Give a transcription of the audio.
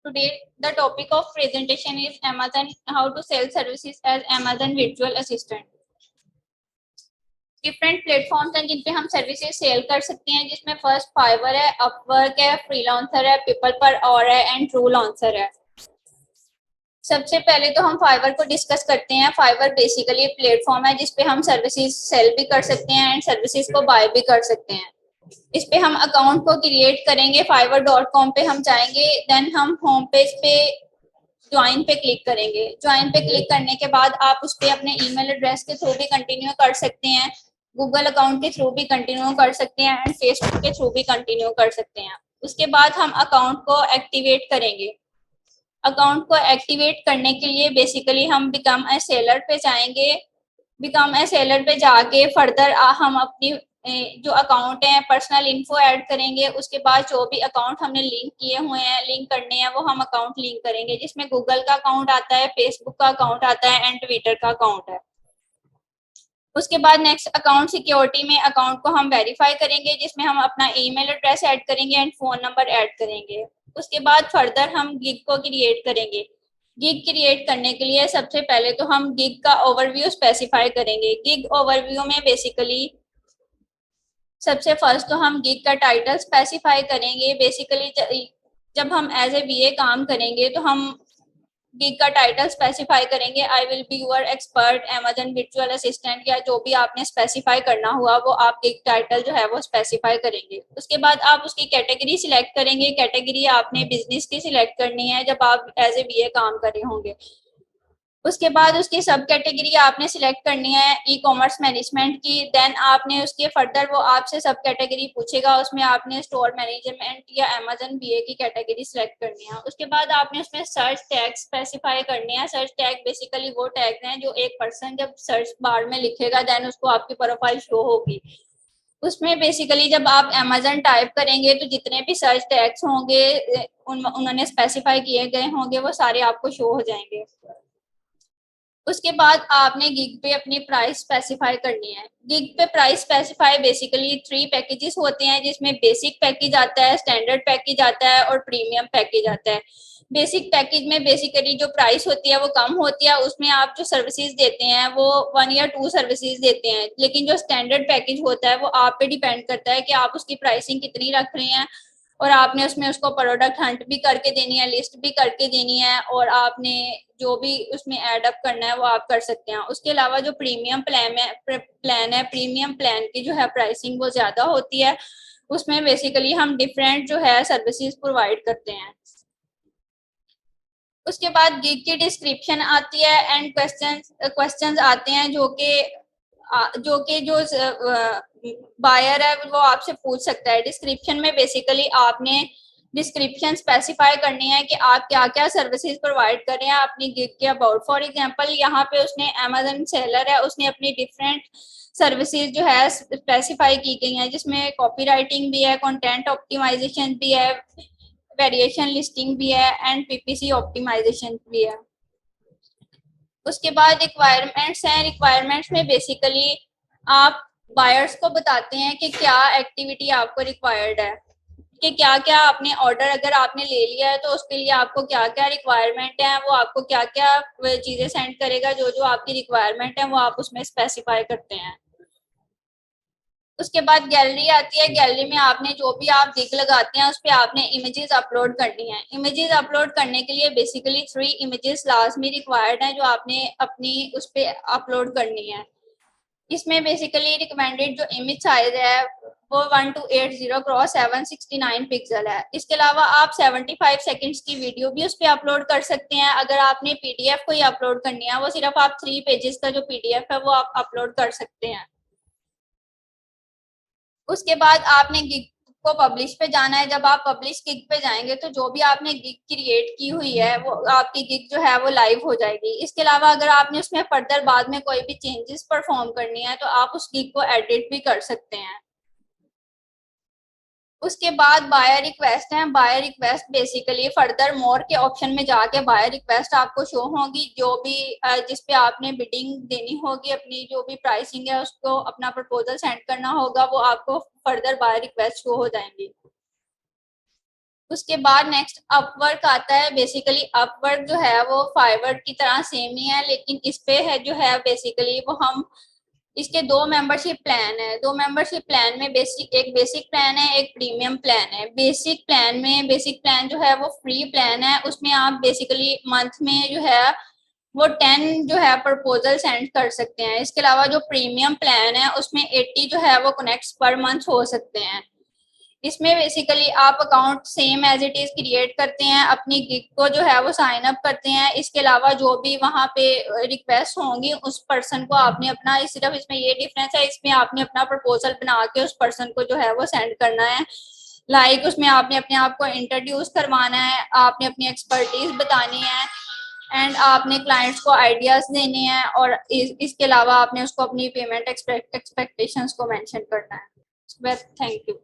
Today, the topic of presentation is Amazon, how to sell services as Amazon virtual assistant. Different platforms हैं जिन पे हम services cell कर सकते हैं, जिसमें फर्स्ट फाइवर है, अपवर्क है, फ्रीलांसर है, पीपल पर और है एंड ट्रू लॉन्सर है। सबसे पहले तो हम फाइवर को डिस्कस करते हैं। फाइवर बेसिकली एक प्लेटफॉर्म है जिसपे हम सर्विसेज सेल भी कर सकते हैं एंड सर्विसेज को बाय भी कर सकते हैं। इस पे हम अकाउंट को क्रिएट करेंगे, fiverr.com पे हम जाएंगे, देन हम होम पेज पे ज्वाइन पे क्लिक करेंगे। ज्वाइन पे क्लिक करने के बाद आप उस पे अपने ईमेल एड्रेस के थ्रू भी कंटिन्यू कर सकते हैं, गूगल अकाउंट के थ्रू भी कंटिन्यू कर सकते हैं एंड फेसबुक के थ्रू भी कंटिन्यू कर सकते हैं। उसके बाद हम अकाउंट को एक्टिवेट करेंगे। अकाउंट को एक्टिवेट करने के लिए बेसिकली हम बिकम ए सेलर पे जाएंगे। बिकम ए सेलर पे जाके फर्दर हम अपनी जो अकाउंट है पर्सनल इन्फो ऐड करेंगे। उसके बाद जो भी अकाउंट हमने लिंक किए हुए हैं, लिंक करने हैं, वो हम अकाउंट लिंक करेंगे, जिसमें गूगल का अकाउंट आता है, फेसबुक का अकाउंट आता है एंड ट्विटर का अकाउंट है। उसके बाद नेक्स्ट अकाउंट सिक्योरिटी में अकाउंट को हम वेरीफाई करेंगे, जिसमें हम अपना ईमेल एड्रेस ऐड करेंगे एंड फोन नंबर ऐड करेंगे। उसके बाद फर्दर हम गिग को क्रिएट करेंगे। गिग क्रिएट करने के लिए सबसे पहले तो हम गिग का ओवरव्यू स्पेसिफाई करेंगे। गिग ओवरव्यू में बेसिकली सबसे फर्स्ट तो हम गिग का टाइटल स्पेसिफाई करेंगे। बेसिकली जब हम एज ए वीए काम करेंगे तो हम गिग का टाइटल स्पेसिफाई करेंगे, I will be your expert Amazon virtual assistant, या जो भी आपने स्पेसिफाई करना हुआ वो आप गिग टाइटल जो है वो स्पेसिफाई करेंगे। उसके बाद आप उसकी कैटेगरी सिलेक्ट करेंगे। कैटेगरी आपने बिजनेस की सिलेक्ट करनी है जब आप एज ए वीए काम कर रहे होंगे। उसके बाद उसकी सब कैटेगरी आपने सिलेक्ट करनी है ई कॉमर्स मैनेजमेंट की। देन आपने उसके फर्दर वो आपसे सब कैटेगरी पूछेगा, उसमें आपने स्टोर मैनेजमेंट या अमेजन बीए की कैटेगरी सिलेक्ट करनी है। उसके बाद आपने उसमें सर्च टैग स्पेसिफाई करनी है। सर्च टैग बेसिकली वो टैग हैं जो एक पर्सन जब सर्च बार में लिखेगा देन उसको आपकी प्रोफाइल शो होगी। उसमें बेसिकली जब आप अमेजन टाइप करेंगे तो जितने भी सर्च टैग्स होंगे उन्होंने स्पेसिफाई किए गए होंगे वो सारे आपको शो हो जाएंगे। उसके बाद आपने गिग पे अपनी प्राइस स्पेसिफाई करनी है। गिग पे प्राइस स्पेसिफाई बेसिकली 3 पैकेजेस होते हैं, जिसमें बेसिक पैकेज आता है, स्टैंडर्ड पैकेज आता है और प्रीमियम पैकेज आता है। बेसिक पैकेज में बेसिकली जो प्राइस होती है वो कम होती है, उसमें आप जो सर्विसेज देते हैं वो 1 या 2 सर्विसेज देते हैं। लेकिन जो स्टैंडर्ड पैकेज होता है वो आप पे डिपेंड करता है कि आप उसकी प्राइसिंग कितनी रख रहे हैं और आपने उसमें उसको प्रोडक्ट हंट भी करके देनी है, लिस्ट भी करके देनी है और आपने जो भी उसमें ऐड अप करना है वो आप कर सकते हैं। उसके अलावा जो प्रीमियम प्लान है, प्रीमियम प्लान की जो है प्राइसिंग वो ज्यादा होती है। उसमें बेसिकली हम डिफरेंट जो है सर्विसेज प्रोवाइड करते हैं। उसके बाद गिग की डिस्क्रिप्शन आती है एंड क्वेश्चंस आते हैं जो जो बायर है वो आपसे पूछ सकता है। डिस्क्रिप्शन में बेसिकली आपने डिस्क्रिप्शन स्पेसिफाई करनी है कि आप क्या क्या सर्विसेज प्रोवाइड कर रहे हैं अपनी गिग के अबाउट। फॉर एग्जांपल यहाँ पे उसने अमेजन सेलर है, उसने अपनी डिफरेंट सर्विसेज जो है स्पेसिफाई की गई हैं, जिसमें कॉपी राइटिंग भी है, कंटेंट ऑप्टिमाइजेशन भी है, वेरिएशन लिस्टिंग भी है एंड पीपीसी ऑप्टिमाइजेशन भी है। उसके बाद रिक्वायरमेंट्स हैं। रिक्वायरमेंट्स में बेसिकली आप बायर्स को बताते हैं कि क्या एक्टिविटी आपको रिक्वायर्ड है, कि क्या क्या आपने ऑर्डर अगर आपने ले लिया है तो उसके लिए आपको क्या क्या रिक्वायरमेंट है, वो आपको क्या क्या चीजें सेंड करेगा, जो जो आपकी रिक्वायरमेंट है वो आप उसमें स्पेसिफाई करते हैं। उसके बाद गैलरी आती है। गैलरी में आपने जो भी आप गिग लगाते हैं उस पर आपने इमेजेस अपलोड करनी है। इमेजेस अपलोड करने के लिए बेसिकली 3 इमेजेस लाजमी रिक्वायर्ड हैं जो आपने अपनी उस पर अपलोड करनी है। इसमें बेसिकली रिकमेंडेड जो इमेज साइज है वो 1280 क्रॉस 769 पिक्सल है। इसके अलावा आप 75 सेकंड्स की वीडियो भी उस पर अपलोड कर सकते हैं। अगर आपने पीडीएफ को ही अपलोड करनी है, वो सिर्फ आप 3 पेजेस का जो पीडीएफ है वो आप अपलोड कर सकते हैं। उसके बाद आपने गिग को पब्लिश पे जाना है। जब आप पब्लिश गिग पे जाएंगे तो जो भी आपने गिग क्रिएट की हुई है वो आपकी गिग जो है वो लाइव हो जाएगी। इसके अलावा अगर आपने उसमें फर्दर बाद में कोई भी चेंजेस परफॉर्म करनी है तो आप उस गिग को एडिट भी कर सकते हैं। उसके बाद बायर रिक्वेस्ट है। Buyer request basically further more के ऑप्शन में जाके बायर रिक्वेस्ट आपको शो होगी, जो भी जिसपे आपने बिडिंग देनी होगी, अपनी जो भी प्राइसिंग है उसको अपना प्रपोजल सेंड करना होगा, वो आपको फर्दर बायर रिक्वेस्ट शो हो जाएंगी। उसके बाद नेक्स्ट अपवर्क आता है। बेसिकली अपवर्क जो है वो फाइवर की तरह सेम ही है, लेकिन इस पे है जो है बेसिकली वो हम इसके दो मेंबरशिप प्लान है। दो मेंबरशिप प्लान में एक बेसिक प्लान है, एक प्रीमियम प्लान है। बेसिक प्लान जो है वो फ्री प्लान है, उसमें आप बेसिकली मंथ में जो है वो 10 जो है प्रपोजल सेंड कर सकते हैं। इसके अलावा जो प्रीमियम प्लान है उसमें 80 जो है वो कनेक्ट्स पर मंथ हो सकते हैं। इसमें बेसिकली आप account same as it is create करते हैं, अपनी गिग को जो है वो साइन अप करते हैं। इसके अलावा जो भी वहां पे रिक्वेस्ट होंगी उस पर्सन को आपने अपना, सिर्फ इसमें ये डिफरेंस है, इसमें आपने अपना प्रपोजल बना के उस पर्सन को जो है वो सेंड करना है। उसमें आपने अपने आप को इंट्रोड्यूस करवाना है, आपने अपनी एक्सपर्टीज बतानी है एंड आपने क्लाइंट्स को आइडियाज देने हैं, और इसके अलावा आपने उसको अपनी पेमेंट एक्सपेक्टेशंस को मेंशन करना है। Thank you.